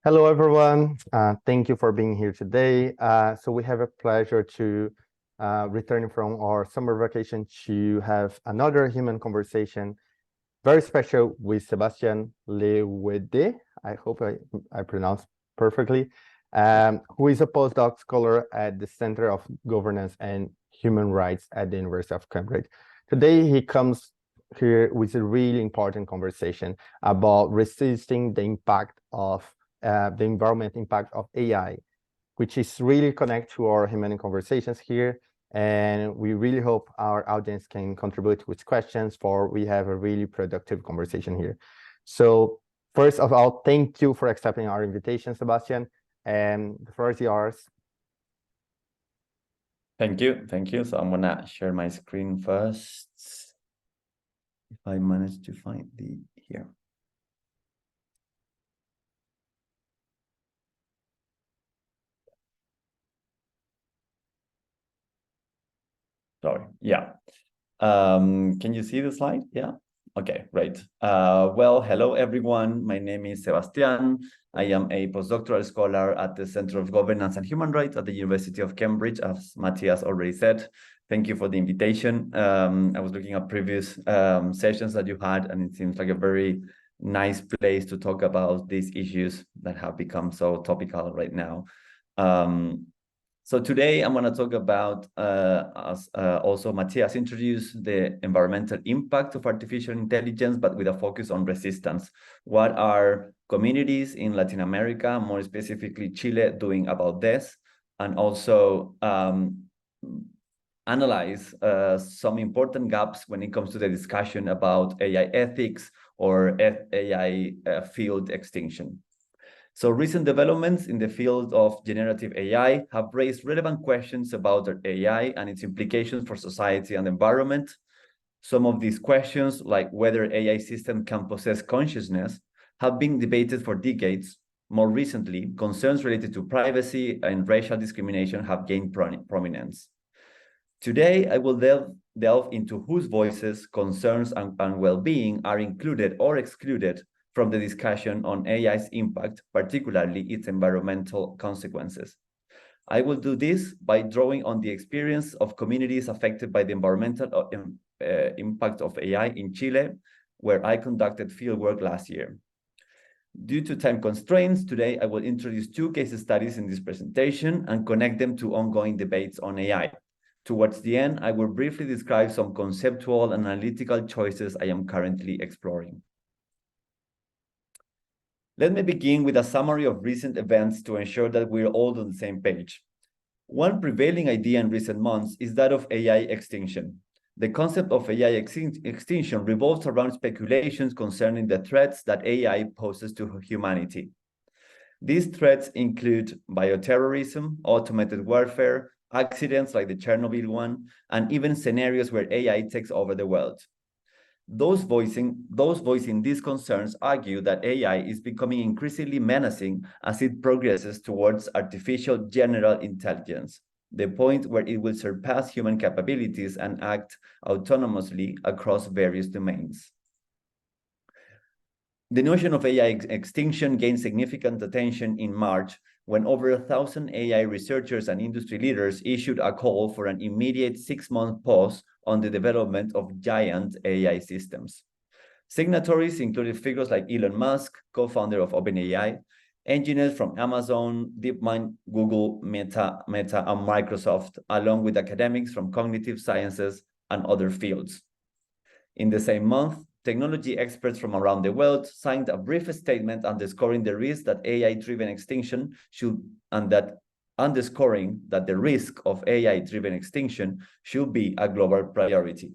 Hello, everyone. Thank you for being here today. So we have a pleasure to return from our summer vacation to have another human conversation, very special with Sebastián Lehuedé. I hope I pronounced perfectly, who is a postdoc scholar at the Center of Governance and Human Rights at the University of Cambridge. Today, he comes here with a really important conversation about resisting the impact of the environment impact of AI, which is really connected to our Humane conversations here. And we really hope our audience can contribute with questions for we have a really productive conversation here. So first of all, thank you for accepting our invitation, Sebastián. And the floor is yours. Thank you. So I'm gonna share my screen first. If I manage to find here. Sorry, yeah. Can you see the slide? Yeah. Okay, great. Well, hello everyone. My name is Sebastián. I am a postdoctoral scholar at the Center of Governance and Human Rights at the University of Cambridge, as Matthias already said. Thank you for the invitation. I was looking at previous sessions that you had, and it seems like a very nice place to talk about these issues that have become so topical right now. So today I'm going to talk about, as also Matthias introduced, the environmental impact of artificial intelligence, but with a focus on resistance. What are communities in Latin America, more specifically Chile, doing about this? And also analyze some important gaps when it comes to the discussion about AI ethics or AI field extinction. So recent developments in the field of generative AI have raised relevant questions about AI and its implications for society and environment. Some of these questions, like whether AI systems can possess consciousness, have been debated for decades. More recently, concerns related to privacy and racial discrimination have gained prominence. Today, I will delve into whose voices, concerns, and well-being are included or excluded from the discussion on AI's impact, particularly its environmental consequences. I will do this by drawing on the experience of communities affected by the environmental impact of AI in Chile, where I conducted fieldwork last year. Due to time constraints, today I will introduce two case studies in this presentation and connect them to ongoing debates on AI. Towards the end, I will briefly describe some conceptual and analytical choices I am currently exploring. Let me begin with a summary of recent events to ensure that we're all on the same page. One prevailing idea in recent months is that of AI extinction. The concept of AI extinction revolves around speculations concerning the threats that AI poses to humanity. These threats include bioterrorism, automated warfare, accidents like the Chernobyl one, and even scenarios where AI takes over the world. Those voicing these concerns argue that AI is becoming increasingly menacing as it progresses towards artificial general intelligence, the point where it will surpass human capabilities and act autonomously across various domains. The notion of AI extinction gained significant attention in March when over 1,000 AI researchers and industry leaders issued a call for an immediate 6-month pause on the development of giant AI systems. Signatories included figures like Elon Musk, co-founder of OpenAI, engineers from Amazon, DeepMind, Google, Meta, and Microsoft, along with academics from cognitive sciences and other fields. In the same month, technology experts from around the world signed a brief statement underscoring the risk that AI-driven extinction underscoring that the risk of AI-driven extinction should be a global priority.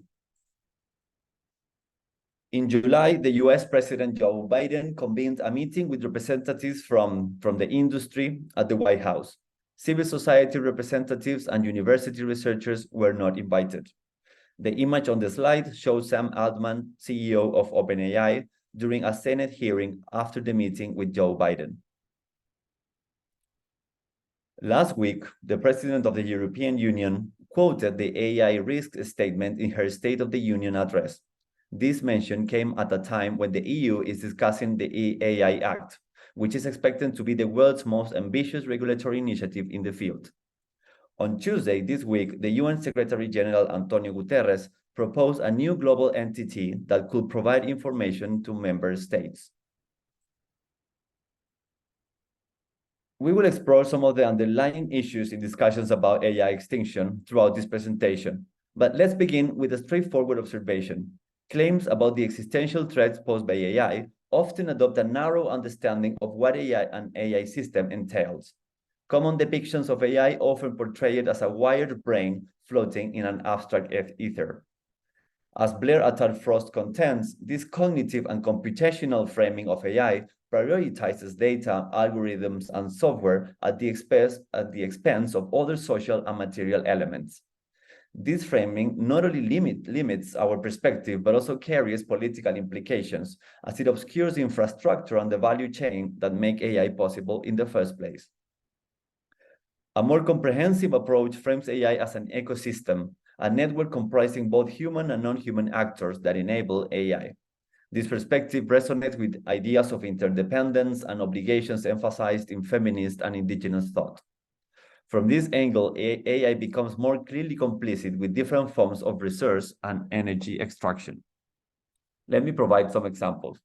In July, the US President Joe Biden convened a meeting with representatives from the industry at the White House. Civil society representatives and university researchers were not invited. The image on the slide shows Sam Altman, CEO of OpenAI, during a Senate hearing after the meeting with Joe Biden. Last week, the President of the European Union quoted the AI risk statement in her State of the Union address. This mention came at a time when the EU is discussing the AI Act, which is expected to be the world's most ambitious regulatory initiative in the field. On Tuesday this week, the UN Secretary General Antonio Guterres proposed a new global entity that could provide information to member states. We will explore some of the underlying issues in discussions about AI extinction throughout this presentation, but let's begin with a straightforward observation. Claims about the existential threats posed by AI often adopt a narrow understanding of what an AI system entails. Common depictions of AI often portray it as a wired brain floating in an abstract ether. As Blair et al. Frost contends, this cognitive and computational framing of AI prioritizes data, algorithms, and software at the expense of other social and material elements. This framing not only limits our perspective, but also carries political implications, as it obscures the infrastructure and the value chain that make AI possible in the first place. A more comprehensive approach frames AI as an ecosystem, a network comprising both human and non-human actors that enable AI. This perspective resonates with ideas of interdependence and obligations emphasized in feminist and indigenous thought. From this angle, AI becomes more clearly complicit with different forms of resource and energy extraction. Let me provide some examples.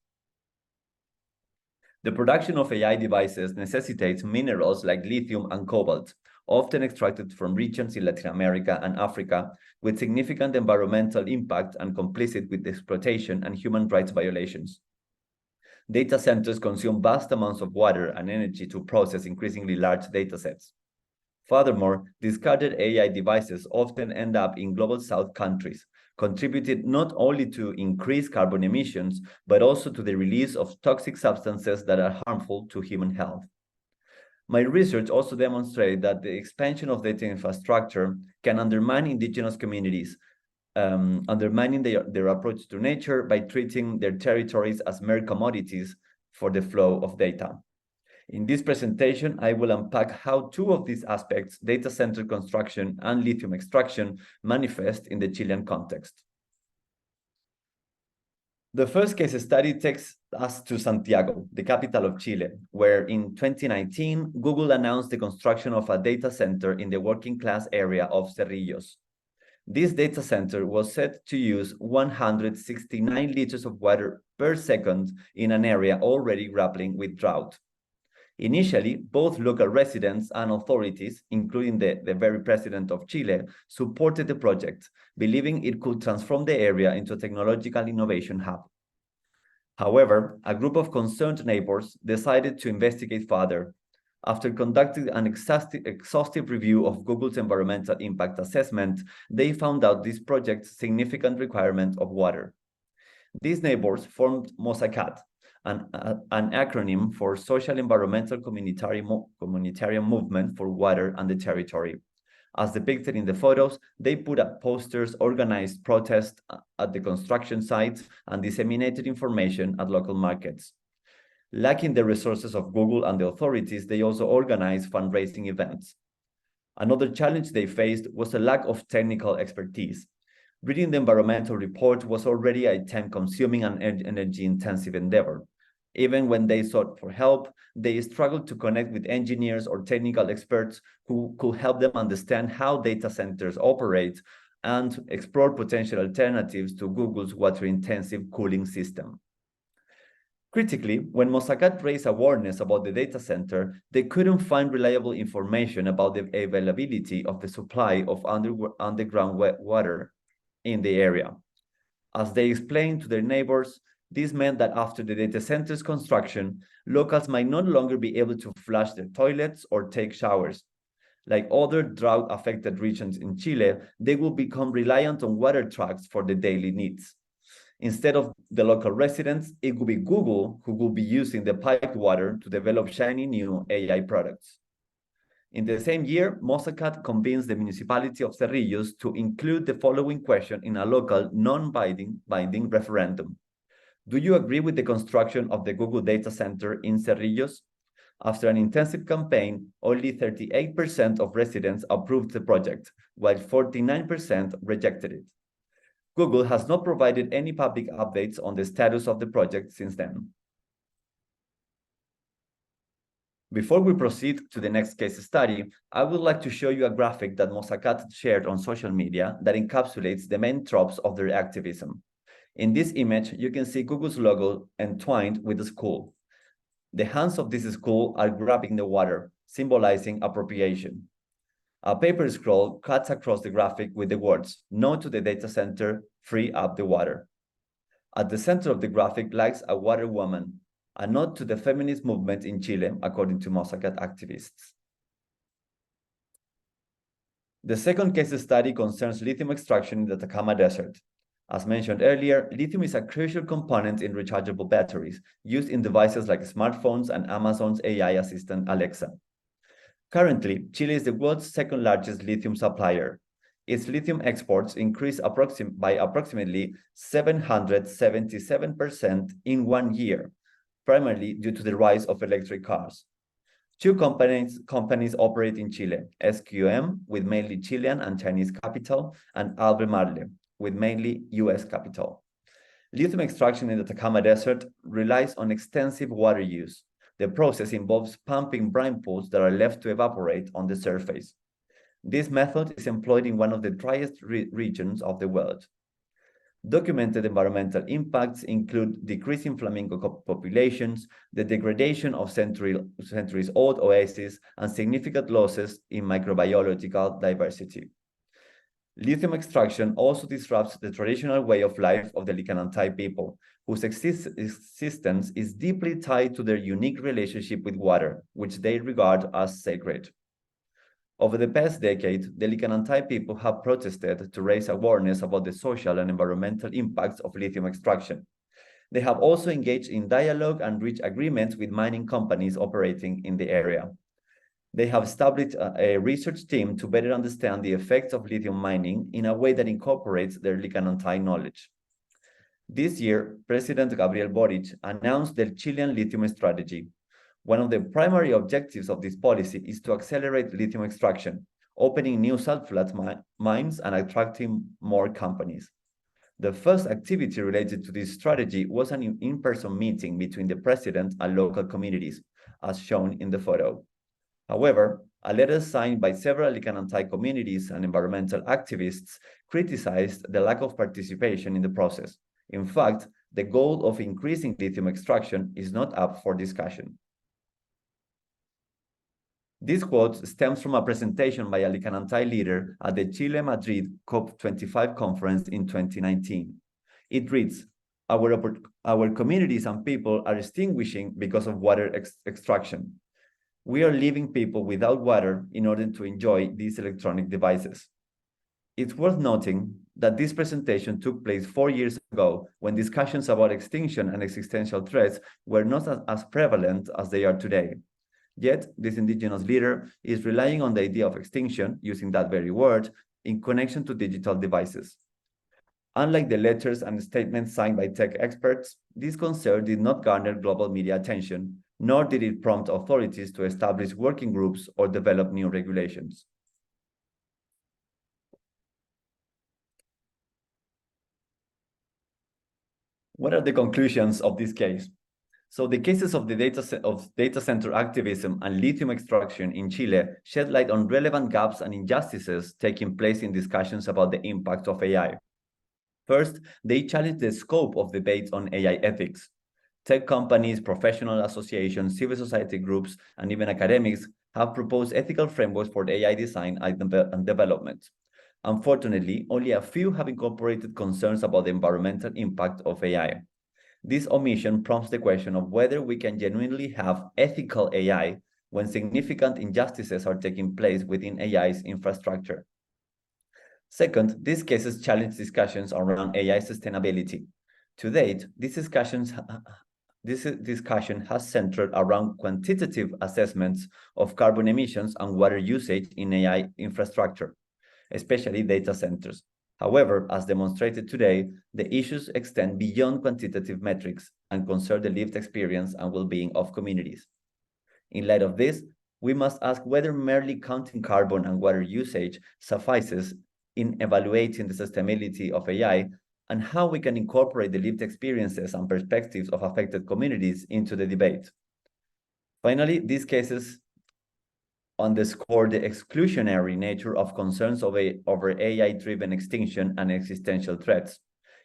The production of AI devices necessitates minerals like lithium and cobalt, often extracted from regions in Latin America and Africa, with significant environmental impact and complicit with exploitation and human rights violations. Data centers consume vast amounts of water and energy to process increasingly large data sets. Furthermore, discarded AI devices often end up in Global South countries, contributing not only to increased carbon emissions, but also to the release of toxic substances that are harmful to human health. My research also demonstrated that the expansion of data infrastructure can undermine indigenous communities, undermining their approach to nature by treating their territories as mere commodities for the flow of data. In this presentation, I will unpack how two of these aspects, data center construction and lithium extraction, manifest in the Chilean context. The first case study takes us to Santiago, the capital of Chile, where in 2019, Google announced the construction of a data center in the working class area of Cerrillos. This data center was set to use 169 liters of water per second in an area already grappling with drought. Initially, both local residents and authorities, including the very president of Chile, supported the project, believing it could transform the area into a technological innovation hub. However, a group of concerned neighbors decided to investigate further. After conducting an exhaustive review of Google's environmental impact assessment, they found out this project's significant requirement of water. These neighbors formed MOSACAT, an acronym for Social Environmental Communitarian Movement for Water and the Territory. As depicted in the photos, they put up posters, organized protests at the construction sites, and disseminated information at local markets. Lacking the resources of Google and the authorities, they also organized fundraising events. Another challenge they faced was a lack of technical expertise. Reading the environmental report was already a time-consuming and energy-intensive endeavor. Even when they sought for help, they struggled to connect with engineers or technical experts who could help them understand how data centers operate and explore potential alternatives to Google's water-intensive cooling system. Critically, when MOSACAT raised awareness about the data center, they couldn't find reliable information about the availability of the supply of underground water in the area. As they explained to their neighbors, this meant that after the data center's construction, locals might no longer be able to flush their toilets or take showers. Like other drought-affected regions in Chile, they will become reliant on water trucks for their daily needs. Instead of the local residents, it will be Google who will be using the piped water to develop shiny new AI products. In the same year, MOSACAT convinced the municipality of Cerrillos to include the following question in a local non-binding referendum. Do you agree with the construction of the Google data center in Cerrillos? After an intensive campaign, only 38% of residents approved the project, while 49% rejected it. Google has not provided any public updates on the status of the project since then. Before we proceed to the next case study, I would like to show you a graphic that Mosacat shared on social media that encapsulates the main tropes of their activism. In this image, you can see Google's logo entwined with the school. The hands of this school are grabbing the water, symbolizing appropriation. A paper scroll cuts across the graphic with the words, "No to the data center, free up the water." At the center of the graphic lies a water woman, a nod to the feminist movement in Chile, according to Mosacat activists. The second case study concerns lithium extraction in the Atacama Desert. As mentioned earlier, lithium is a crucial component in rechargeable batteries used in devices like smartphones and Amazon's AI assistant Alexa. Currently, Chile is the world's second largest lithium supplier. Its lithium exports increased by approximately 777% in 1 year, primarily due to the rise of electric cars. Two companies operate in Chile, SQM, with mainly Chilean and Chinese capital, and Albemarle, with mainly US capital. Lithium extraction in the Atacama Desert relies on extensive water use. The process involves pumping brine pools that are left to evaporate on the surface. This method is employed in one of the driest regions of the world. Documented environmental impacts include decreasing flamingo populations, the degradation of centuries-old oases, and significant losses in microbiological diversity. Lithium extraction also disrupts the traditional way of life of the Licanantay people, whose existence is deeply tied to their unique relationship with water, which they regard as sacred. Over the past decade, the Licanantay people have protested to raise awareness about the social and environmental impacts of lithium extraction. They have also engaged in dialogue and reached agreements with mining companies operating in the area. They have established a research team to better understand the effects of lithium mining in a way that incorporates their Licanantay knowledge. This year, President Gabriel Boric announced the Chilean lithium strategy. One of the primary objectives of this policy is to accelerate lithium extraction, opening new salt flats mines and attracting more companies. The first activity related to this strategy was an in-person meeting between the president and local communities, as shown in the photo. However, a letter signed by several Licanantay communities and environmental activists criticized the lack of participation in the process. In fact, the goal of increasing lithium extraction is not up for discussion. This quote stems from a presentation by a Licanantay leader at the Chile Madrid COP25 conference in 2019. It reads, our communities and people are extinguishing because of water extraction. We are leaving people without water in order to enjoy these electronic devices. It's worth noting that this presentation took place 4 years ago when discussions about extinction and existential threats were not as prevalent as they are today. Yet, this indigenous leader is relying on the idea of extinction, using that very word, in connection to digital devices. Unlike the letters and statements signed by tech experts, this concern did not garner global media attention, nor did it prompt authorities to establish working groups or develop new regulations. What are the conclusions of this case? So the cases of the data center activism and lithium extraction in Chile shed light on relevant gaps and injustices taking place in discussions about the impact of AI. First, they challenge the scope of debates on AI ethics. Tech companies, professional associations, civil society groups, and even academics have proposed ethical frameworks for AI design and development. Unfortunately, only a few have incorporated concerns about the environmental impact of AI. This omission prompts the question of whether we can genuinely have ethical AI when significant injustices are taking place within AI's infrastructure. Second, these cases challenge discussions around AI sustainability. To date, this discussion has centered around quantitative assessments of carbon emissions and water usage in AI infrastructure, especially data centers. However, as demonstrated today, the issues extend beyond quantitative metrics and concern the lived experience and well-being of communities. In light of this, we must ask whether merely counting carbon and water usage suffices in evaluating the sustainability of AI and how we can incorporate the lived experiences and perspectives of affected communities into the debate. Finally, these cases underscore the exclusionary nature of concerns over AI-driven extinction and existential threats.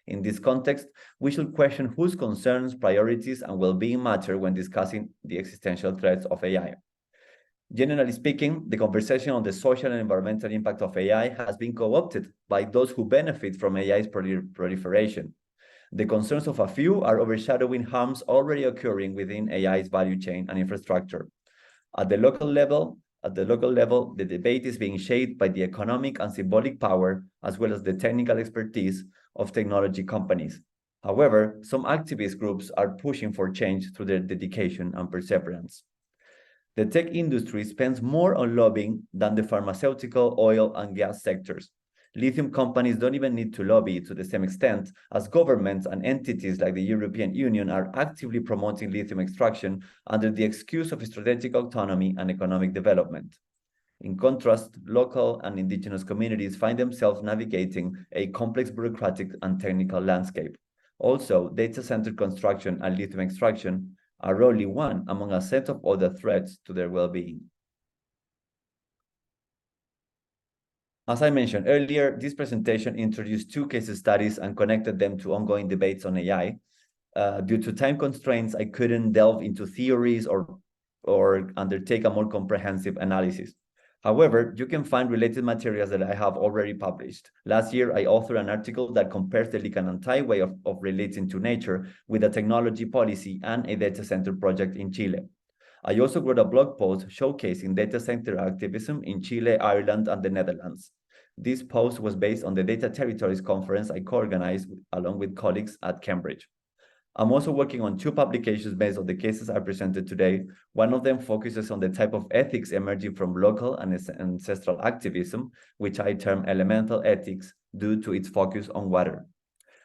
In this context, we should question whose concerns, priorities, and well-being matter when discussing the existential threats of AI. Generally speaking, the conversation on the social and environmental impact of AI has been co-opted by those who benefit from AI's proliferation. The concerns of a few are overshadowing harms already occurring within AI's value chain and infrastructure. At the local level, the debate is being shaped by the economic and symbolic power, as well as the technical expertise of technology companies. However, some activist groups are pushing for change through their dedication and perseverance. The tech industry spends more on lobbying than the pharmaceutical, oil, and gas sectors. Lithium companies don't even need to lobby to the same extent, as governments and entities like the European Union are actively promoting lithium extraction under the excuse of strategic autonomy and economic development. In contrast, local and indigenous communities find themselves navigating a complex bureaucratic and technical landscape. Also, data center construction and lithium extraction are only one among a set of other threats to their well-being. As I mentioned earlier, this presentation introduced two case studies and connected them to ongoing debates on AI. Due to time constraints, I couldn't delve into theories or undertake a more comprehensive analysis. However, you can find related materials that I have already published. Last year, I authored an article that compares the Licanantay way of relating to nature with a technology policy and a data center project in Chile. I also wrote a blog post showcasing data center activism in Chile, Ireland, and the Netherlands. This post was based on the Data Territories conference I co-organized along with colleagues at Cambridge. I'm also working on two publications based on the cases I presented today. One of them focuses on the type of ethics emerging from local and ancestral activism, which I term elemental ethics due to its focus on water.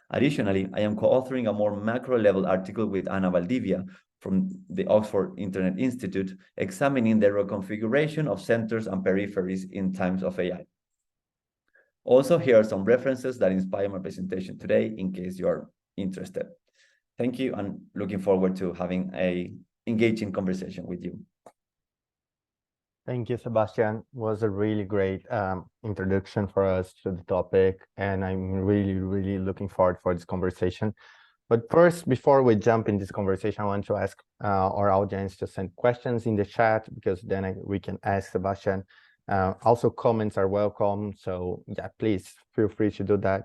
Additionally, I am co-authoring a more macro-level article with Ana Valdivia from the Oxford Internet Institute, examining the reconfiguration of centers and peripheries in times of AI. Also, here are some references that inspire my presentation today, in case you're interested. Thank you, and looking forward to having an engaging conversation with you. Thank you, Sebastián. It was a really great introduction for us to the topic, and I'm really looking forward for this conversation. But first, before we jump in this conversation, I want to ask our audience to send questions in the chat, because then we can ask Sebastián. Also, comments are welcome, so yeah, please feel free to do that.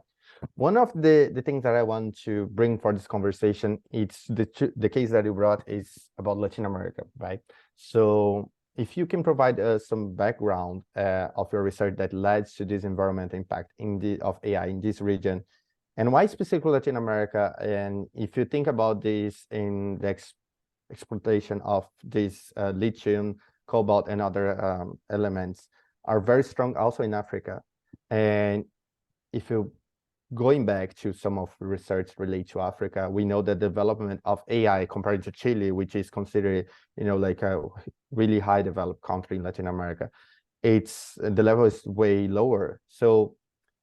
One of the things that I want to bring for this conversation, it's the case that you brought is about Latin America, right? So if you can provide us some background of your research that led to this environmental impact of AI in this region, and why specifically Latin America, and if you think about this in the exploitation of this lithium, cobalt, and other elements are very strong also in Africa. And if you going back to some of the research related to Africa, we know that development of AI compared to Chile, which is considered, like a really high developed country in Latin America, the level is way lower. So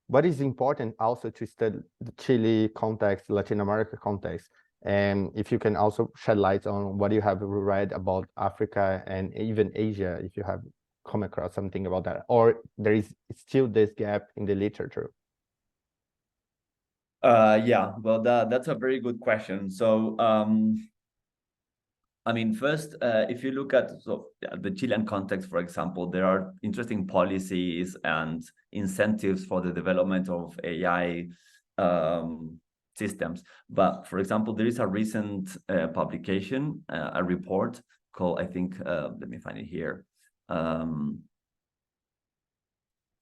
what is important also to study the Chile context, Latin America context, and if you can also shed light on what you have read about Africa and even Asia, if you have come across something about that, or there is still this gap in the literature. Yeah, well, that's a very good question. So, I mean, first, if you look at the Chilean context, for example, there are interesting policies and incentives for the development of AI systems. But for example, there is a recent publication, a report called, I think, let me find it here.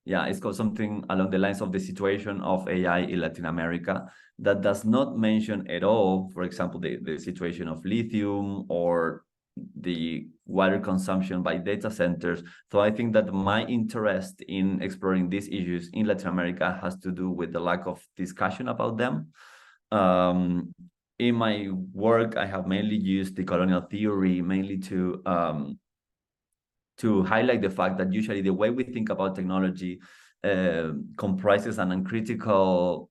Yeah, it's called something along the lines of the situation of AI in Latin America, that does not mention at all, for example, the situation of lithium or the water consumption by data centers. So I think that my interest in exploring these issues in Latin America has to do with the lack of discussion about them. In my work, I have mainly used decolonial theory, mainly to highlight the fact that usually the way we think about technology comprises an uncritical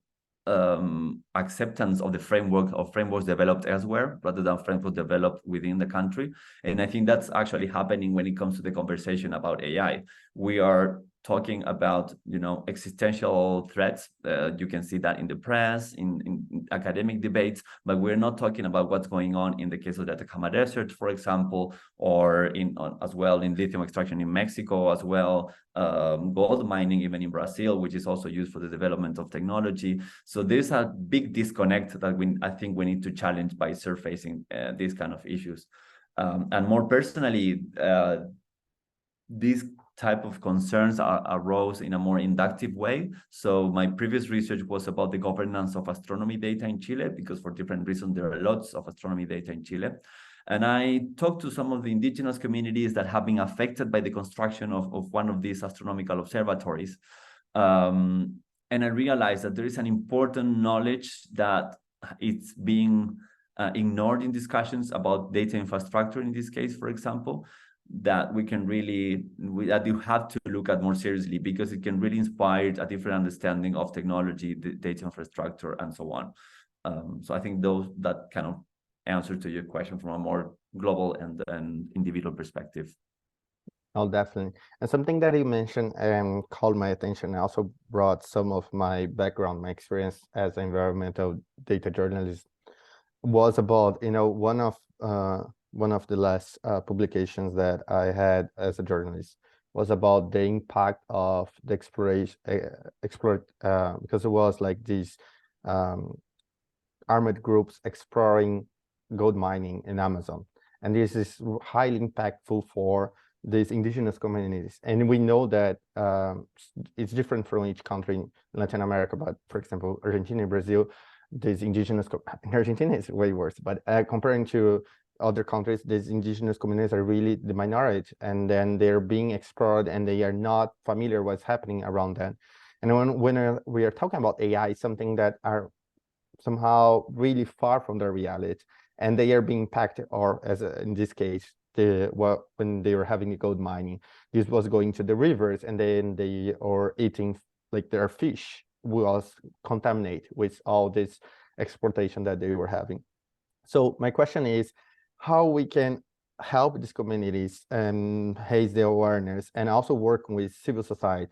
acceptance of the framework of frameworks developed elsewhere rather than frameworks developed within the country. And I think that's actually happening when it comes to the conversation about AI. We are talking about, existential threats. You can see that in the press, in academic debates, but we're not talking about what's going on in the case of the Atacama Desert, for example, or as well in lithium extraction in Mexico as well, gold mining even in Brazil, which is also used for the development of technology. So there's a big disconnect that I think we need to challenge by surfacing these kind of issues. And more personally, these type of concerns arose in a more inductive way. So my previous research was about the governance of astronomy data in Chile, because for different reasons, there are lots of astronomy data in Chile. And I talked to some of the indigenous communities that have been affected by the construction of one of these astronomical observatories. And I realized that there is an important knowledge that it's being ignored in discussions about data infrastructure in this case, for example, that we can really, that you have to look at more seriously, because it can really inspire a different understanding of technology, the data infrastructure, and so on. So I think that kind of answer to your question from a more global and individual perspective. Oh, definitely. And something that you mentioned called my attention. I also brought some of my background, my experience as an environmental data journalist was about, one of the last publications that I had as a journalist was about the impact of the exploration, because it was like these armed groups exploring gold mining in Amazon. And this is highly impactful for these indigenous communities. And we know that it's different from each country in Latin America, but for example, Argentina and Brazil, these indigenous, in Argentina is way worse, but comparing to other countries, these indigenous communities are really the minority, and then they're being explored and they are not familiar what's happening around them. And when we are talking about AI, something that are somehow really far from their reality, and they are being impacted, or in this case, when they were having the gold mining, this was going to the rivers, and then they are eating like their fish was contaminated with all this exportation that they were having. So my question is, how we can help these communities and raise the awareness, and also work with civil society,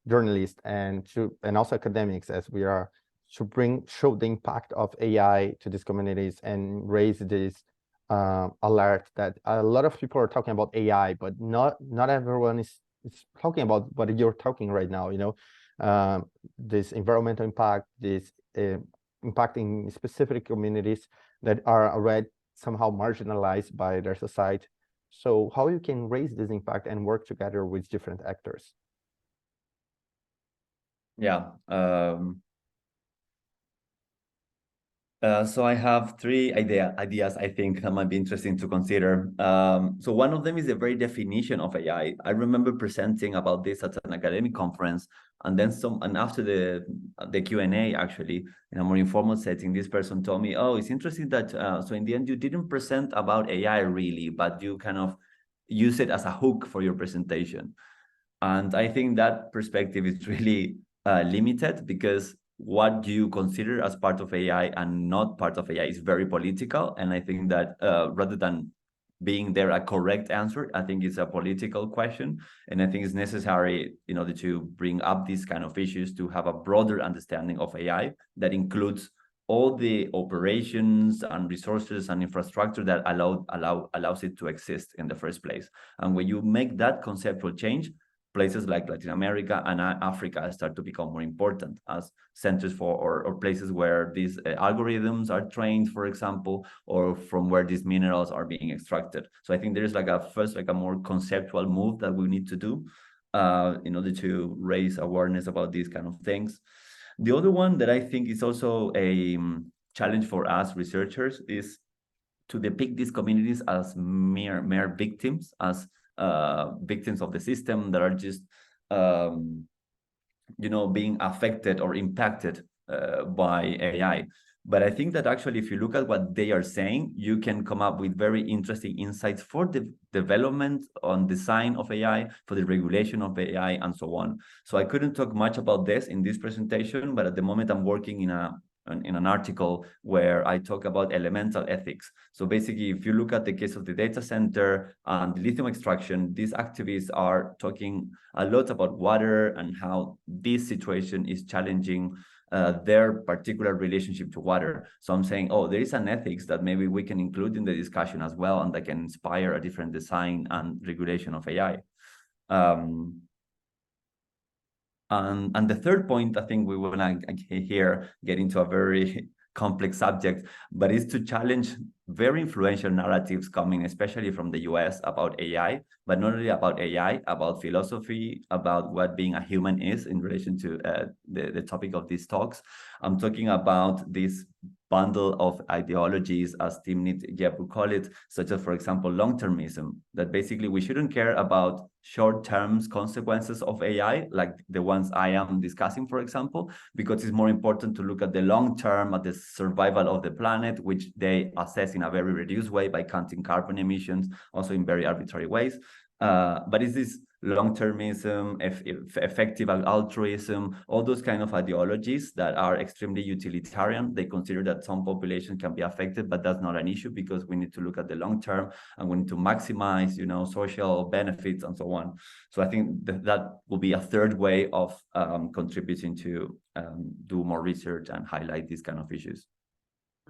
journalists, and also academics, as we are, to show the impact of AI to these communities and raise this alert that a lot of people are talking about AI, but not everyone is talking about what you're talking right now. This environmental impact, this impacting specific communities that are already somehow marginalized by their society. So how you can raise this impact and work together with different actors? Yeah. So I have three ideas I think that might be interesting to consider. So one of them is the very definition of AI. I remember presenting about this at an academic conference, and then after the Q&A, actually, in a more informal setting, this person told me, oh, it's interesting that, so in the end, you didn't present about AI really, but you kind of use it as a hook for your presentation. And I think that perspective is really limited, because what you consider as part of AI and not part of AI is very political. And I think that rather than being there a correct answer, I think it's a political question. And I think it's necessary in order to bring up these kind of issues to have a broader understanding of AI that includes all the operations and resources and infrastructure that allows it to exist in the first place. And when you make that conceptual change, places like Latin America and Africa start to become more important as centers for, or places where these algorithms are trained, for example, or from where these minerals are being extracted. So I think there's like a more conceptual move that we need to do in order to raise awareness about these kind of things. The other one that I think is also a challenge for us researchers is to depict these communities as mere victims, as victims of the system that are just, being affected or impacted by AI. But I think that actually, if you look at what they are saying, you can come up with very interesting insights for the development on design of AI, for the regulation of AI, and so on. So I couldn't talk much about this in this presentation, but at the moment I'm working in an article where I talk about elemental ethics. So basically, if you look at the case of the data center and the lithium extraction, these activists are talking a lot about water and how this situation is challenging their particular relationship to water. So I'm saying, oh, there is an ethics that maybe we can include in the discussion as well, and that can inspire a different design and regulation of AI. And the third point, I think we want to here get into a very complex subject, but is to challenge very influential narratives coming, especially from the US, about AI, but not only about AI, about philosophy, about what being a human is in relation to the topic of these talks. I'm talking about this bundle of ideologies, as Timnit Gebru call it, such as, for example, long-termism, that basically we shouldn't care about short-term consequences of AI, like the ones I am discussing, for example, because it's more important to look at the long-term, at the survival of the planet, which they assess in a very reduced way by counting carbon emissions, also in very arbitrary ways. But it's this long-termism, effective altruism, all those kind of ideologies that are extremely utilitarian. They consider that some population can be affected, but that's not an issue because we need to look at the long term and we need to maximize, social benefits and so on. So I think that will be a third way of contributing to do more research and highlight these kind of issues.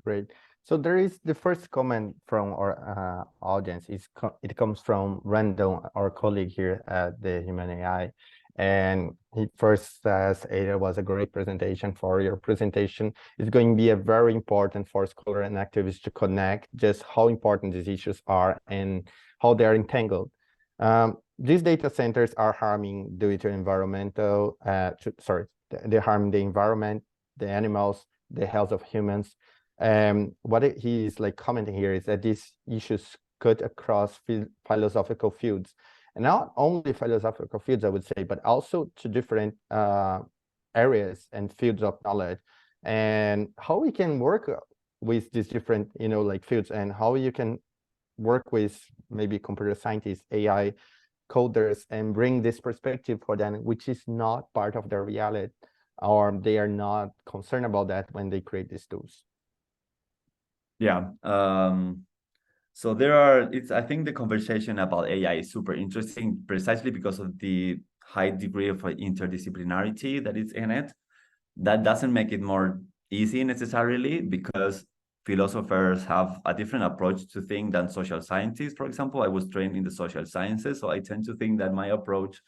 Great. So there is the first comment from our audience. It comes from Randall, our colleague here at the Humane AI. And he first says, it was a great presentation. For your presentation, it's going to be a very important for scholars and activists to connect just how important these issues are and how they are entangled. These data centers are harming due to environmental, they're harming the environment, the animals, the health of humans. What he is commenting here is that these issues cut across philosophical fields, and not only philosophical fields, I would say, but also to different areas and fields of knowledge, and how we can work with these different, fields, and how you can work with maybe computer scientists, AI coders, and bring this perspective for them, which is not part of their reality, or they are not concerned about that when they create these tools. Yeah. So I think the conversation about AI is super interesting precisely because of the high degree of interdisciplinarity that is in it. That doesn't make it more easy necessarily, because philosophers have a different approach to things than social scientists. For example, I was trained in the social sciences, so I tend to think that my approach,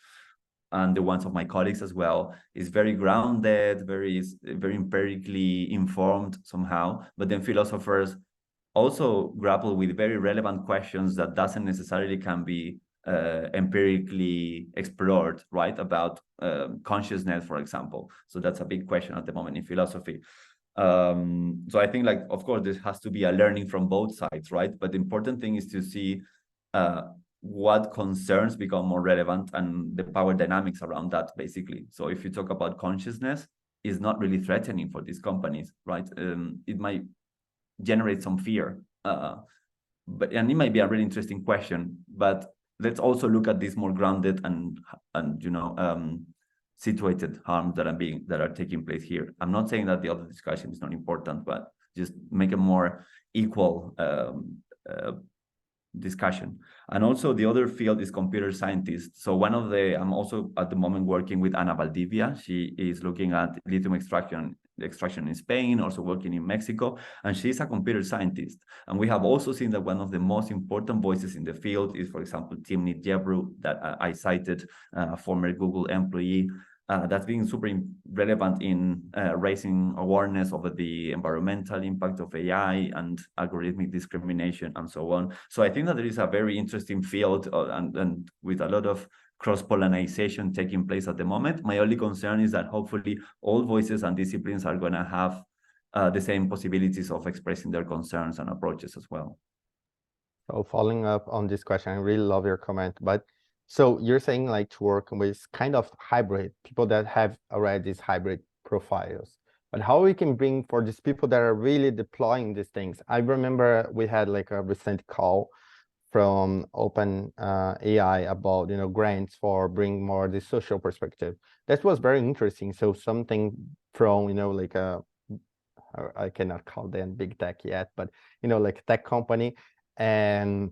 and the ones of my colleagues as well, is very grounded, very empirically informed somehow. But then philosophers also grapple with very relevant questions that doesn't necessarily can be empirically explored, right? About consciousness, for example. So that's a big question at the moment in philosophy. So I think, of course, this has to be a learning from both sides, right? But the important thing is to see what concerns become more relevant and the power dynamics around that, basically. So if you talk about consciousness, is not really threatening for these companies, right? It might generate some fear, but it might be a really interesting question. But let's also look at this more grounded and situated harms that are taking place here. I'm not saying that the other discussion is not important, but just make a more equal discussion. And also the other field is computer scientists. So I'm also at the moment working with Ana Valdivia. She is looking at lithium extraction in Spain, also working in Mexico, and she's a computer scientist. And we have also seen that one of the most important voices in the field is, for example, Timnit Gebru, that I cited, a former Google employee, that's being super relevant in raising awareness over the environmental impact of AI and algorithmic discrimination and so on. So I think that there is a very interesting field and with a lot of cross-pollination taking place at the moment. My only concern is that hopefully all voices and disciplines are going to have the same possibilities of expressing their concerns and approaches as well. So following up on this question, I really love your comment, but so you're saying to work with kind of hybrid people that have already these hybrid profiles, but how we can bring for these people that are really deploying these things. I remember we had like a recent call from Open AI about, you know, grants for bring more the social perspective. That was very interesting. So something from, you know, like I cannot call them big tech yet, but, you know, like tech company, and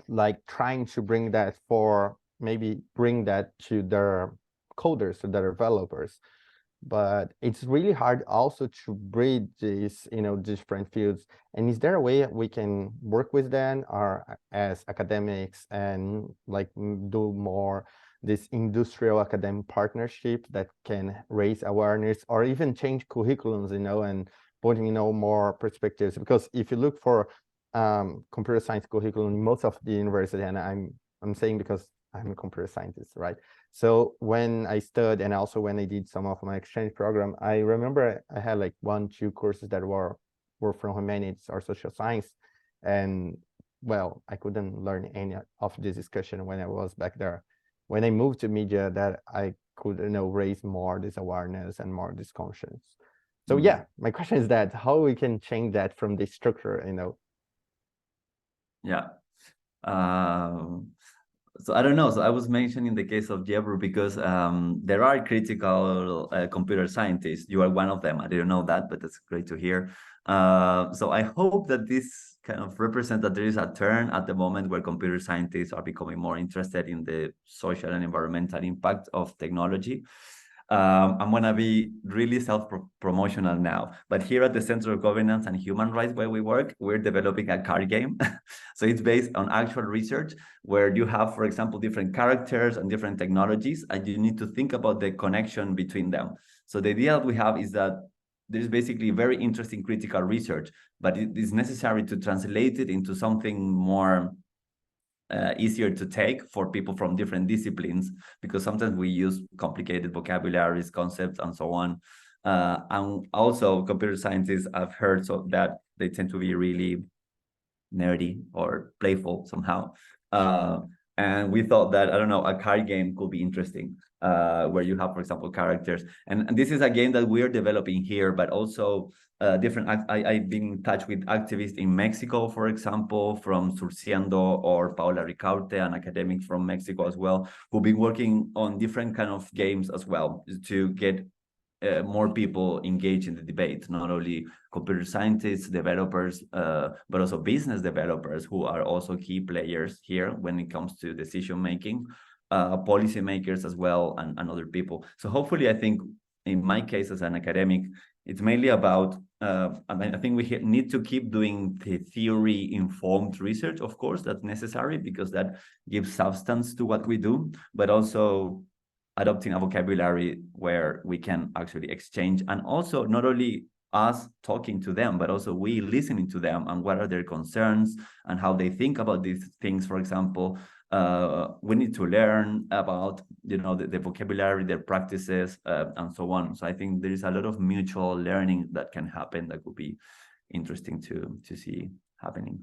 like trying to bring that for maybe bring that to their coders, to their developers. But it's really hard also to bridge these, you know, different fields. And is there a way we can work with them, or as academics, and like do more this industrial academic partnership that can raise awareness or even change curriculums, you know, and putting, you know, more perspectives? Because if you look for computer science curriculum, most of the university, and I'm saying because I'm a computer scientist, right? So when I studied, and also when I did some of my exchange program, I remember I had like 1-2 courses that were from humanities or social science. And well, I couldn't learn any of this discussion when I was back there. When I moved to media, that I could, you know, raise more this awareness and more this conscience. So yeah, my question is that how we can change that from the structure, you know? Yeah. So I don't know. So I was mentioning the case of Jebru because there are critical computer scientists. You are one of them. I didn't know that, but that's great to hear. So I hope that this kind of represents that there is a turn at the moment where computer scientists are becoming more interested in the social and environmental impact of technology. I'm going to be really self-promotional now, but here at the Center of Governance and Human Rights where we work, we're developing a card game. So it's based on actual research where you have, for example, different characters and different technologies, and you need to think about the connection between them. So the idea that we have is that there's basically very interesting critical research, but it is necessary to translate it into something more easier to take for people from different disciplines, because sometimes we use complicated vocabularies, concepts, and so on. And also computer scientists, I've heard so that they tend to be really nerdy or playful somehow. And we thought that, I don't know, a card game could be interesting, where you have, for example, characters. And this is a game that we're developing here, but also different. I've been in touch with activists in Mexico, for example, from Surciendo, or Paola Ricaurte, an academic from Mexico as well, who've been working on different kind of games as well to get more people engaged in the debate, not only computer scientists, developers, but also business developers, who are also key players here when it comes to decision making, policymakers as well, and other people. So hopefully, I think in my case as an academic, it's mainly about, I think we need to keep doing the theory-informed research, of course, that's necessary, because that gives substance to what we do, but also adopting a vocabulary where we can actually exchange, and also not only us talking to them, but also we listening to them, and what are their concerns and how they think about these things. For example, we need to learn about, you know, the vocabulary, their practices, and so on. So I think there is a lot of mutual learning that can happen that would be interesting to see happening.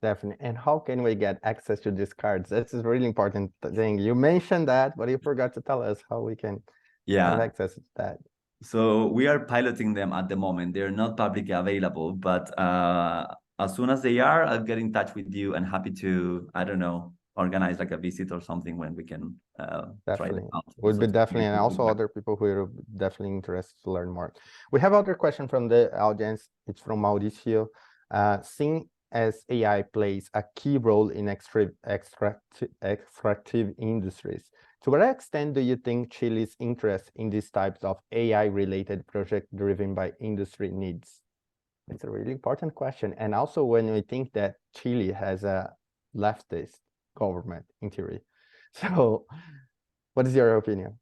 Definitely. And how can we get access to these cards? This is a really important thing. You mentioned that, but you forgot to tell us how we can have access to that. So we are piloting them at the moment. They're not publicly available, but as soon as they are, I'll get in touch with you, and happy to, I don't know, organize like a visit or something when we can try them out. Would be definitely, and also other people who are definitely interested to learn more. We have other question from the audience. It's from Mauricio. Seeing as AI plays a key role in extractive industries, to what extent do you think Chile's interest in these types of AI-related projects driven by industry needs? It's a really important question. And also when we think that Chile has a leftist government in theory. So what is your opinion?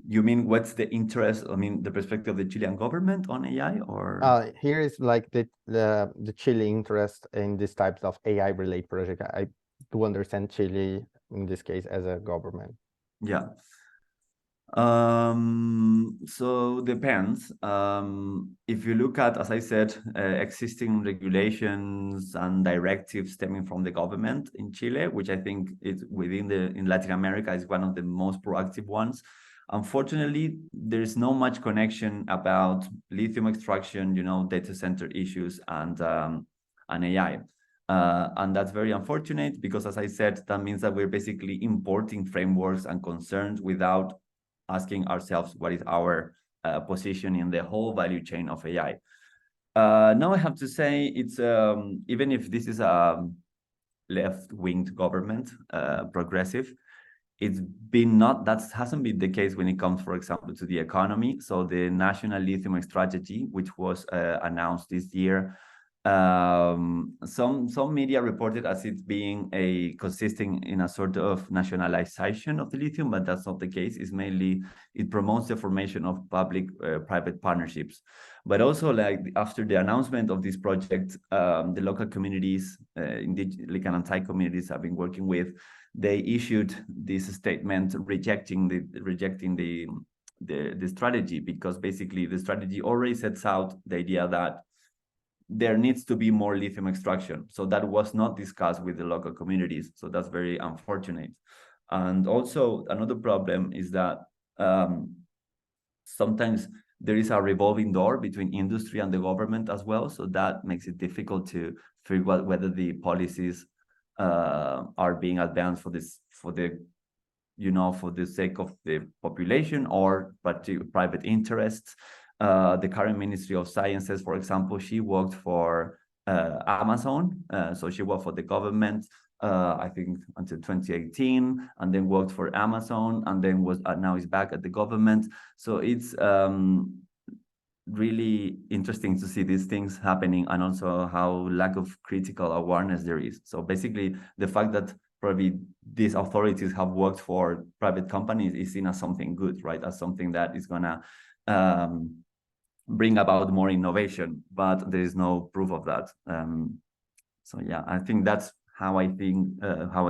You mean what's the interest? I mean, the perspective of the Chilean government on AI, or? Here is like the Chile interest in these types of AI-related project. I do understand Chile in this case as a government. Yeah. So depends. If you look at, as I said, existing regulations and directives stemming from the government in Chile, which I think is in Latin America is one of the most proactive ones. Unfortunately, there is no much connection about lithium extraction, data center issues and AI. And that's very unfortunate because, as I said, that means that we're basically importing frameworks and concerns without asking ourselves what is our position in the whole value chain of AI. Now I have to say it's even if this is a left-wing government, progressive, it's been not, that hasn't been the case when it comes, for example, to the economy. So the National Lithium Strategy, which was announced this year, some media reported as it being consisting in a sort of nationalization of the lithium, but that's not the case. It's mainly, it promotes the formation of public-private partnerships. But also, like, after the announcement of this project, the local communities, Indigenous communities I've been working with, they issued this statement rejecting the strategy, because basically the strategy already sets out the idea that there needs to be more lithium extraction. So that was not discussed with the local communities. So that's very unfortunate. And also another problem is that sometimes there is a revolving door between industry and the government as well. So that makes it difficult to figure out whether the policies are being advanced for the sake of the population or private interests. The current Ministry of Sciences, for example, she worked for Amazon. So she worked for the government, I think until 2018, and then worked for Amazon, and then now is back at the government. So it's really interesting to see these things happening, and also how lack of critical awareness there is. So basically, the fact that probably these authorities have worked for private companies is seen as something good, right? As something that is gonna bring about more innovation, but there is no proof of that. So yeah, I think that's how I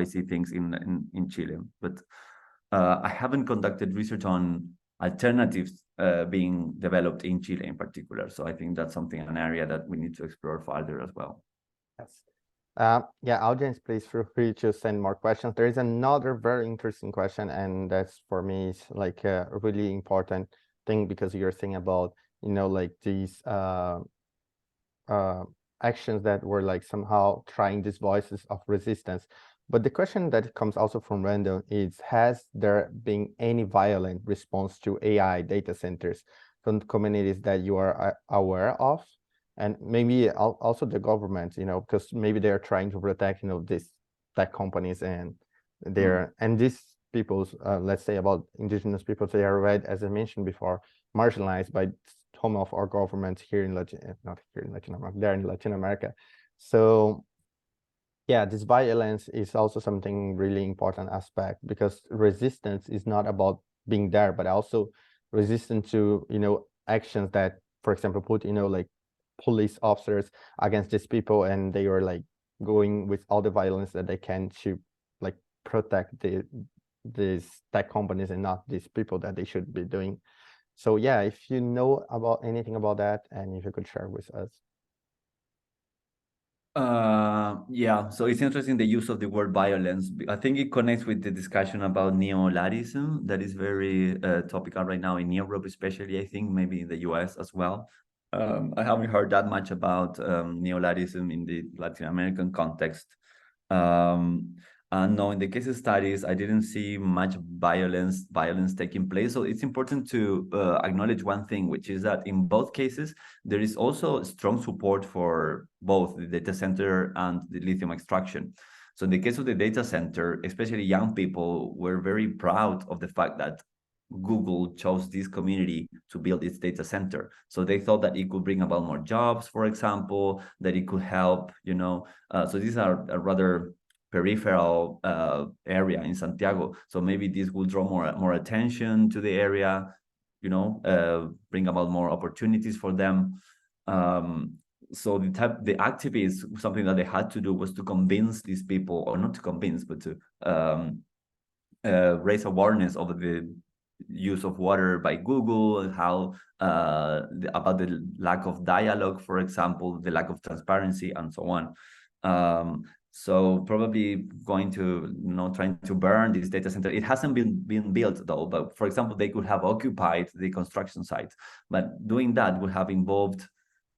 see things in Chile. But I haven't conducted research on alternatives being developed in Chile in particular. So I think that's an area that we need to explore further as well. Yes. Yeah, audience, please feel free to send more questions. There is another very interesting question, and that's, for me, is like a really important thing, because you're thinking about, like these actions that were like somehow trying these voices of resistance. But the question that comes also from Randall is, has there been any violent response to AI data centers from communities that you are aware of? And maybe also the government, because maybe they're trying to protect, these tech companies and and these people's, let's say about indigenous peoples, they are already, as I mentioned before, marginalized by some of our governments here in not here in Latin America, there in Latin America. So yeah, this violence is also something really important aspect, because resistance is not about being there, but also resistance to, actions that, for example, put, like police officers against these people, and they are like going with all the violence that they can to like protect these tech companies and not these people that they should be doing. So yeah, if you know about anything about that, and if you could share with us. Yeah, so it's interesting the use of the word violence. I think it connects with the discussion about neoliberalism that is very topical right now in Europe, especially, I think maybe in the US as well. I haven't heard that much about neoliberalism in the Latin American context. And no, in the case studies, I didn't see much violence taking place. So it's important to acknowledge one thing, which is that in both cases, there is also strong support for both the data center and the lithium extraction. So in the case of the data center, especially young people were very proud of the fact that Google chose this community to build its data center. So they thought that it could bring about more jobs, for example, that it could help, so these are a rather peripheral area in Santiago. So maybe this will draw more attention to the area, bring about more opportunities for them. So the activists, something that they had to do was to convince these people, or not to convince, but to raise awareness of the use of water by Google, and how about the lack of dialogue, for example, the lack of transparency, and so on. So probably going to, trying to burn this data center. It hasn't been built though, but for example, they could have occupied the construction site. But doing that would have involved,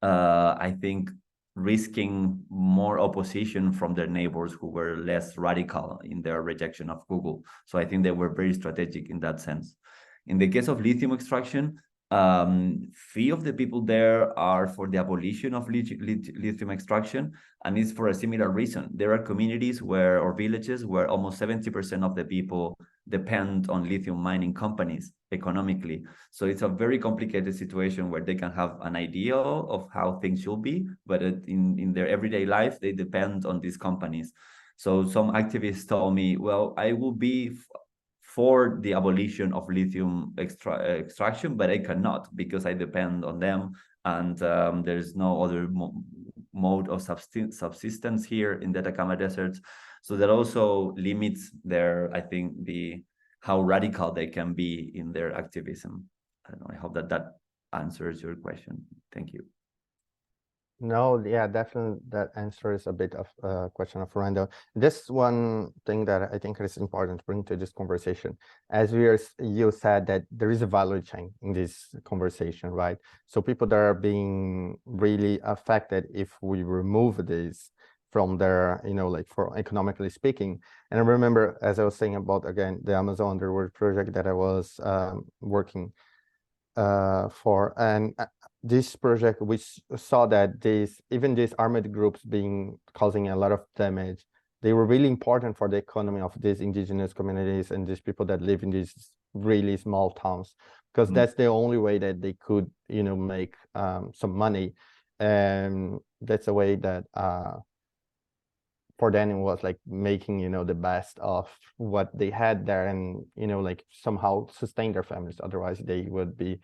I think, risking more opposition from their neighbors who were less radical in their rejection of Google. So I think they were very strategic in that sense. In the case of lithium extraction, few of the people there are for the abolition of lithium extraction, and it's for a similar reason. There are communities or villages where almost 70% of the people depend on lithium mining companies economically. So it's a very complicated situation where they can have an idea of how things should be, but in their everyday life, they depend on these companies. So some activists told me, well, I will be for the abolition of lithium extraction, but I cannot because I depend on them, and there's no other mode of subsistence here in the Atacama Desert. So that also limits I think, how radical they can be in their activism. I don't know, I hope that answers your question. Thank you. No, yeah, definitely that answers a bit of a question of Fernando. This one thing that I think is important to bring to this conversation, as you said that there is a value chain in this conversation, right? So people that are being really affected if we remove this from their, like for economically speaking. And I remember, as I was saying about, again, the Amazon Underworld project that I was working for, and this project, we saw that even these armed groups causing a lot of damage, they were really important for the economy of these indigenous communities and these people that live in these really small towns, because that's the only way that they could, make some money. And that's a way that for them it was like making, the best of what they had there, and, like somehow sustain their families. Otherwise they would be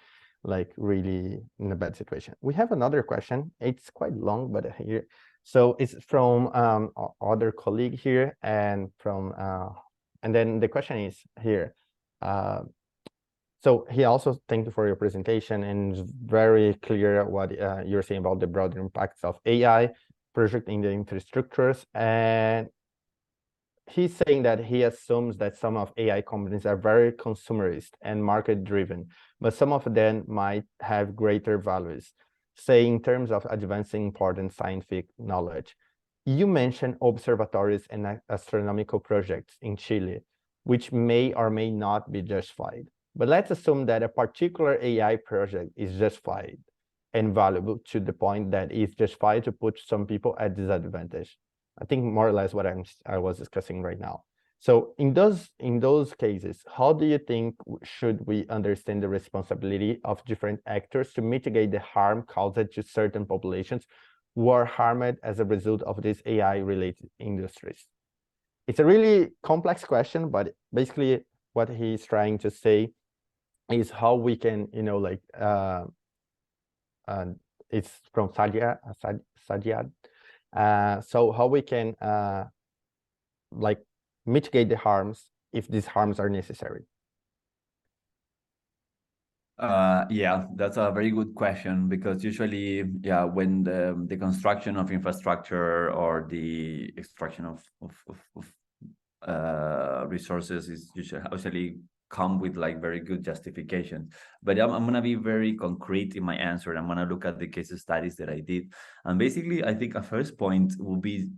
like really in a bad situation. We have another question. It's quite long, but here, so it's from our other colleague here, and then the question is here. So he also thank you for your presentation, and it's very clear what you're saying about the broader impacts of AI project in the infrastructures. And he's saying that he assumes that some of AI companies are very consumerist and market driven, but some of them might have greater values, say in terms of advancing important scientific knowledge. You mentioned observatories and astronomical projects in Chile, which may or may not be justified. But let's assume that a particular AI project is justified and valuable to the point that it's justified to put some people at disadvantage. I think more or less what I was discussing right now. So in those cases, how do you think should we understand the responsibility of different actors to mitigate the harm caused to certain populations who are harmed as a result of these AI-related industries? It's a really complex question, but basically what he's trying to say is how we can, it's from Sadyad. So how we can like mitigate the harms if these harms are necessary. Yeah, that's a very good question, because usually, yeah, when the construction of infrastructure or the extraction of resources is usually come with like very good justification. But I'm going to be very concrete in my answer. I'm going to look at the case studies that I did. And basically, I think a first point will be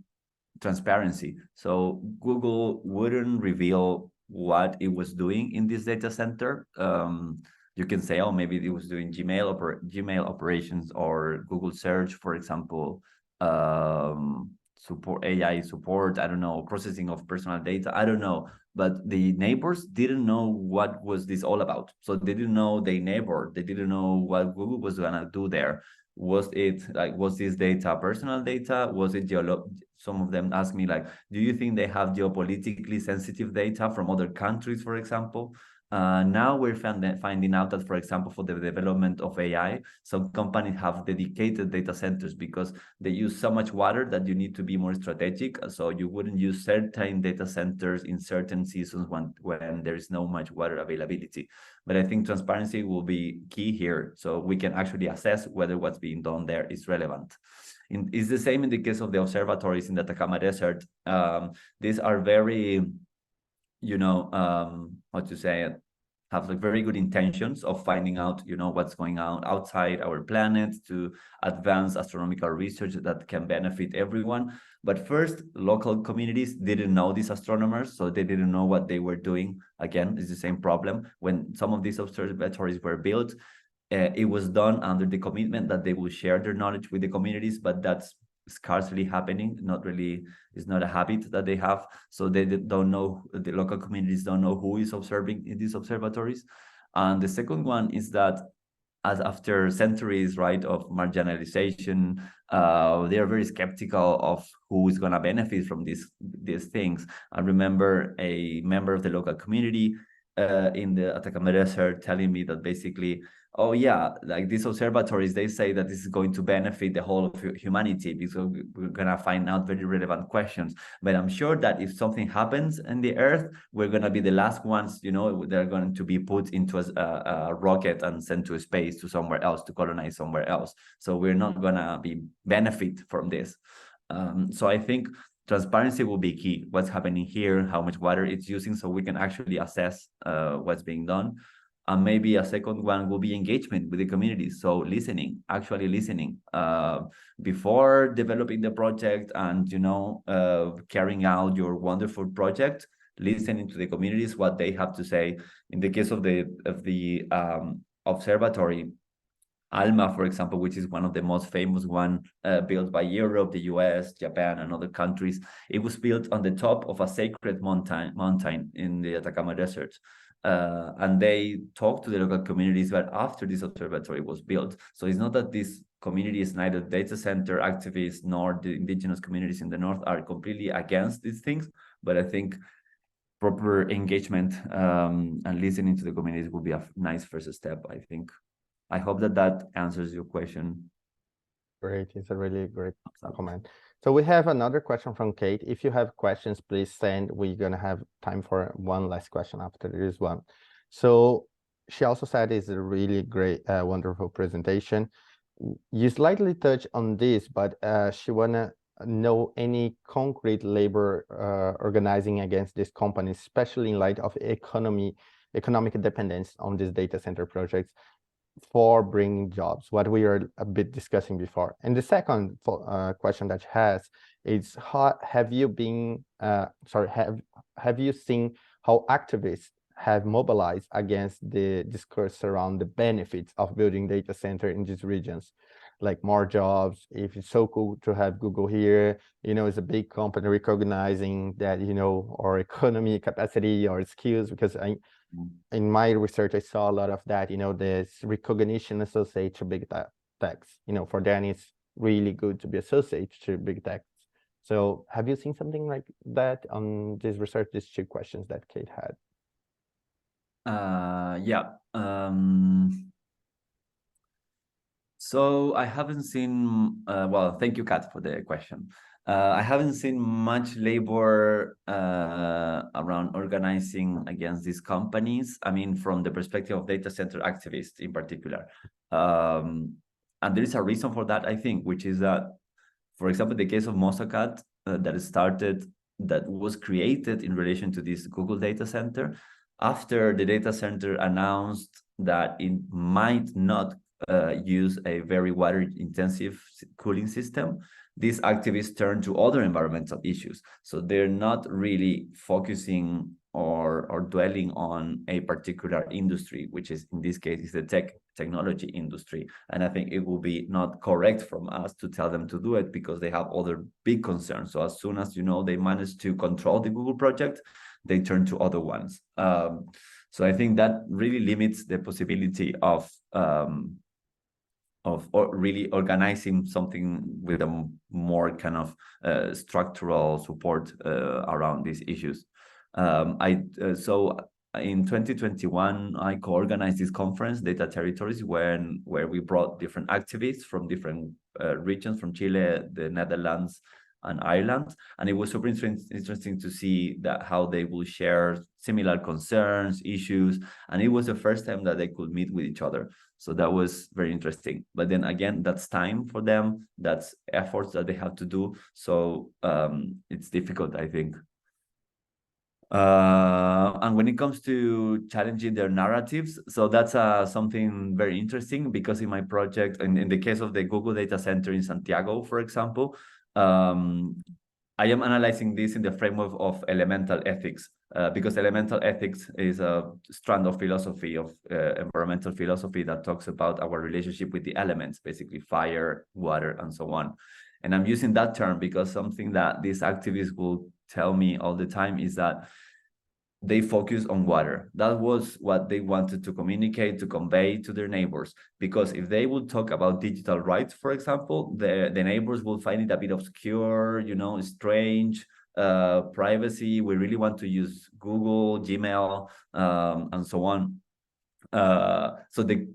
transparency. So Google wouldn't reveal what it was doing in this data center. You can say, oh, maybe it was doing Gmail operations or Google search, for example, support AI support, I don't know, processing of personal data, I don't know. But the neighbors didn't know what was this all about. So they didn't know their neighbor. They didn't know what Google was gonna do there. Was this data personal data? Was it some of them asked me like, do you think they have geopolitically sensitive data from other countries, for example? Now we're finding out that, for example, for the development of AI, some companies have dedicated data centers because they use so much water that you need to be more strategic. So you wouldn't use certain data centers in certain seasons when there is no much water availability. But I think transparency will be key here, so we can actually assess whether what's being done there is relevant. It's the same in the case of the observatories in the Atacama Desert. These are very, how to say it, have like very good intentions of finding out, what's going on outside our planet, to advance astronomical research that can benefit everyone. But first, local communities didn't know these astronomers, so they didn't know what they were doing. Again, it's the same problem. When some of these observatories were built, it was done under the commitment that they will share their knowledge with the communities, but that's scarcely happening. It's not a habit that they have. So they don't know, the local communities don't know who is observing in these observatories. And the second one is that, as after centuries, right, of marginalization, they are very skeptical of who is going to benefit from these things. I remember a member of the local community in the Atacama Desert telling me that basically, oh yeah, like these observatories, they say that this is going to benefit the whole of humanity because we're going to find out very relevant questions. But I'm sure that if something happens in the Earth, we're going to be the last ones, they're going to be put into a rocket and sent to space, to somewhere else, to colonize somewhere else. So we're not going to be benefit from this. So I think transparency will be key. What's happening here, how much water it's using, so we can actually assess what's being done. And maybe a second one will be engagement with the community. So actually listening before developing the project and, carrying out your wonderful project, listening to the communities, what they have to say. In the case of the observatory, ALMA, for example, which is one of the most famous one built by Europe, the US, Japan, and other countries. It was built on the top of a sacred mountain in the Atacama Desert. And they talked to the local communities, but after this observatory was built. So it's not that this community is neither data center activists nor the indigenous communities in the north are completely against these things, but I think proper engagement and listening to the communities will be a nice first step, I think. I hope that answers your question. Great. It's a really great comment. So we have another question from Kate. If you have questions, please send. We're going to have time for one last question after this one. So she also said it's a really great, wonderful presentation. You slightly touched on this, but she want to know any concrete labor organizing against these companies, especially in light of economic dependence on these data center projects, for bringing jobs, what we are a bit discussing before. And the second question that she has is, have you seen how activists have mobilized against the discourse around the benefits of building data center in these regions, like more jobs? If it's so cool to have Google here, it's a big company recognizing that, our economy capacity or skills, because in my research, I saw a lot of that, this recognition associated to big techs. For them, it's really good to be associated to big techs. So have you seen something like that on this research, these two questions that Kate had? Yeah. So I haven't seen, well, thank you, Kat, for the question. I haven't seen much labor around organizing against these companies. I mean, from the perspective of data center activists in particular. And there is a reason for that, I think, which is that, for example, the case of Mosacat that was created in relation to this Google data center, after the data center announced that it might not use a very water-intensive cooling system, these activists turn to other environmental issues. So they're not really focusing or dwelling on a particular industry, which is, in this case, is the technology industry. And I think it will be not correct from us to tell them to do it, because they have other big concerns. So as soon as, they manage to control the Google project, they turn to other ones. So I think that really limits the possibility of really organizing something with a more kind of structural support around these issues. So in 2021, I co-organized this conference, Data Territories, where we brought different activists from different regions, from Chile, the Netherlands, and Ireland, and it was super interesting to see how they will share similar concerns, issues, and it was the first time that they could meet with each other. So that was very interesting. But then again, that's time for them, that's efforts that they have to do. So it's difficult, I think. And when it comes to challenging their narratives, so that's something very interesting, because in my project, in the case of the Google Data Center in Santiago, for example, I am analyzing this in the framework of elemental ethics, because elemental ethics is a strand of philosophy, of environmental philosophy, that talks about our relationship with the elements, basically fire, water, and so on. And I'm using that term because something that these activists will tell me all the time is that they focus on water. That was what they wanted to communicate, to convey to their neighbors. Because if they would talk about digital rights, for example, the neighbors will find it a bit obscure, strange, privacy. We really want to use Google, Gmail, and so on. So they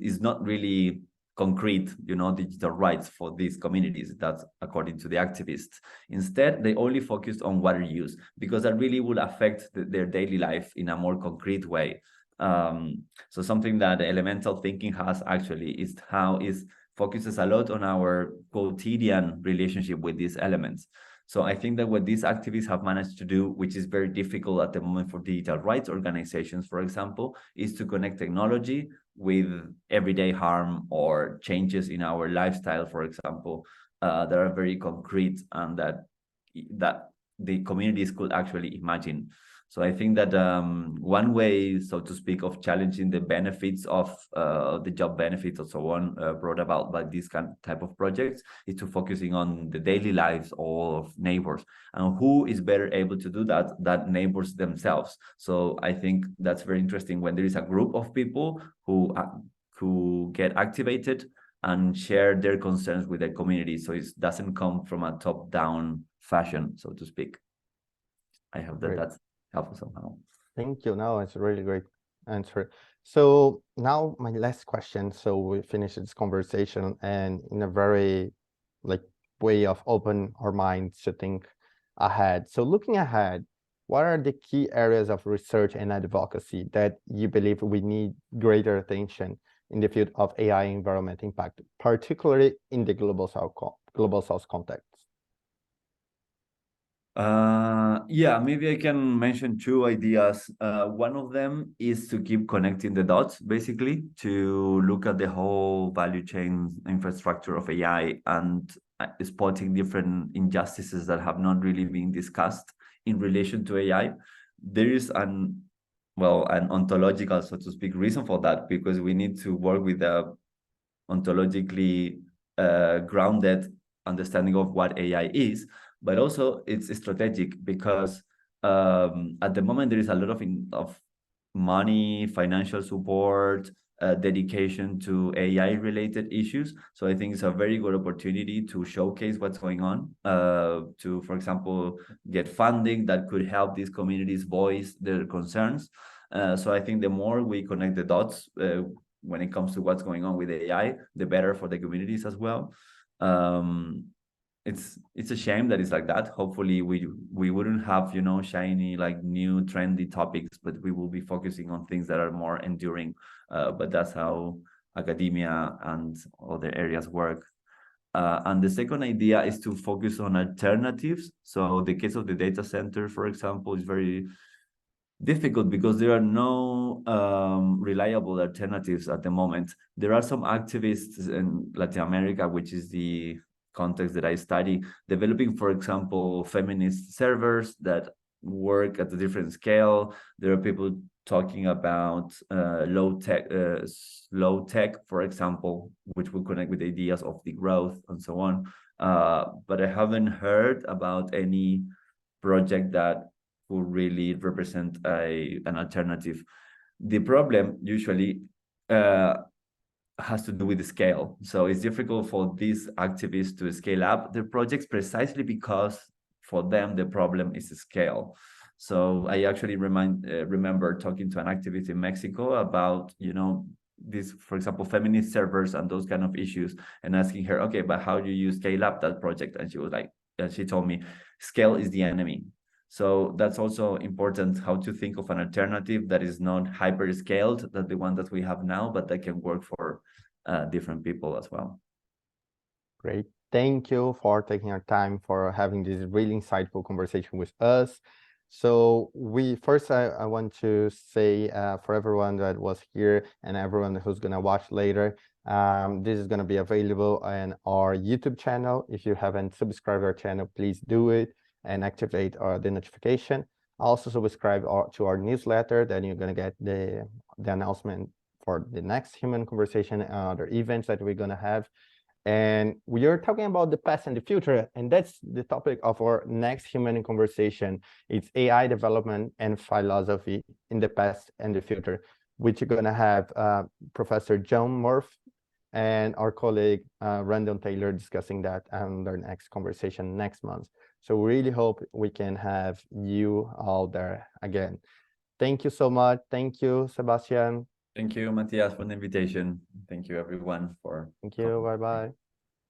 is not really concrete, digital rights for these communities. That's according to the activists. Instead, they only focused on water use, because that really will affect their daily life in a more concrete way. So something that elemental thinking has actually is how it focuses a lot on our quotidian relationship with these elements. So I think that what these activists have managed to do, which is very difficult at the moment for digital rights organizations, for example, is to connect technology with everyday harm or changes in our lifestyle, for example, that are very concrete and that the communities could actually imagine. So I think that one way, so to speak, of challenging the benefits of the job benefits and so on brought about by this type of projects is to focusing on the daily lives of neighbors. And who is better able to do that than neighbors themselves? So I think that's very interesting when there is a group of people who get activated and share their concerns with their community. So it doesn't come from a top-down fashion, so to speak. I hope that that's helpful somehow. Thank you. No, it's a really great answer. So now my last question. So we finish this conversation, and in a very way of open our minds to think ahead. So looking ahead, what are the key areas of research and advocacy that you believe we need greater attention in the field of AI environment impact, particularly in the global south context? Yeah, maybe I can mention two ideas. One of them is to keep connecting the dots, basically, to look at the whole value chain infrastructure of AI and spotting different injustices that have not really been discussed in relation to AI. There is an ontological, so to speak, reason for that, because we need to work with a ontologically grounded understanding of what AI is. But also it's strategic, because at the moment there is a lot of money, financial support, dedication to AI related issues. So I think it's a very good opportunity to showcase what's going on, to, for example, get funding that could help these communities voice their concerns. So I think the more we connect the dots when it comes to what's going on with AI, the better for the communities as well. It's a shame that it's like that. Hopefully we wouldn't have shiny new trendy topics, but we will be focusing on things that are more enduring. But that's how academia and other areas work. And the second idea is to focus on alternatives. So the case of the data center, for example, is very difficult because there are no reliable alternatives at the moment. There are some activists in Latin America, which is the context that I study, developing, for example, feminist servers that work at a different scale. There are people talking about low tech, for example, which will connect with ideas of the growth and so on. But I haven't heard about any project that will really represent an alternative. The problem usually has to do with the scale. So it's difficult for these activists to scale up their projects precisely because for them the problem is the scale. So I actually remember talking to an activist in Mexico about this, for example, feminist servers and those kind of issues, and asking her, okay, but how do you scale up that project? And she was like, and she told me, scale is the enemy. So that's also important, how to think of an alternative that is not hyper scaled, that the one that we have now, but that can work for different people as well. Great. Thank you for taking our time for having this really insightful conversation with us. So I want to say for everyone that was here and everyone who's going to watch later, this is going to be available on our YouTube channel. If you haven't subscribed our channel, please do it and activate the notification. Also subscribe to our newsletter, then you're going to get the announcement for the next human conversation and other events that we're going to have. And we are talking about the past and the future, and that's the topic of our next human conversation. It's AI development and philosophy in the past and the future, which you're going to have Professor John Murphy and our colleague Randall Taylor discussing that on their next conversation next month. So we really hope we can have you all there again. Thank you so much. Thank you, Sebastián. Thank you, Matthias, for the invitation. Thank you, everyone, for Thank you. Bye-bye.